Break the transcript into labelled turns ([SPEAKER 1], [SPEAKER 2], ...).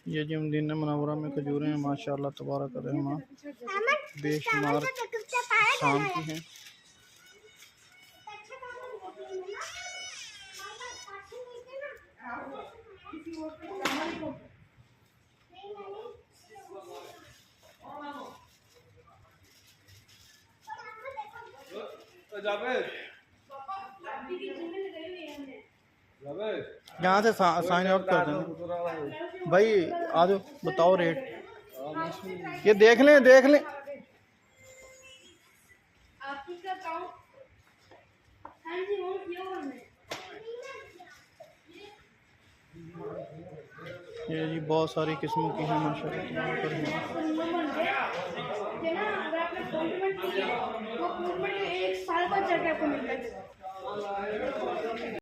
[SPEAKER 1] ये जी Medina Munawwara में खजूरें हैं माशाल्लाह तबारक रहमान, बेशुमार शाम की हैं। यहाँ से साइन आउट कर दें भाई, आ जाओ बताओ रेट। ये देख लें ये जी बहुत सारी किस्मों की है माशाल्लाह।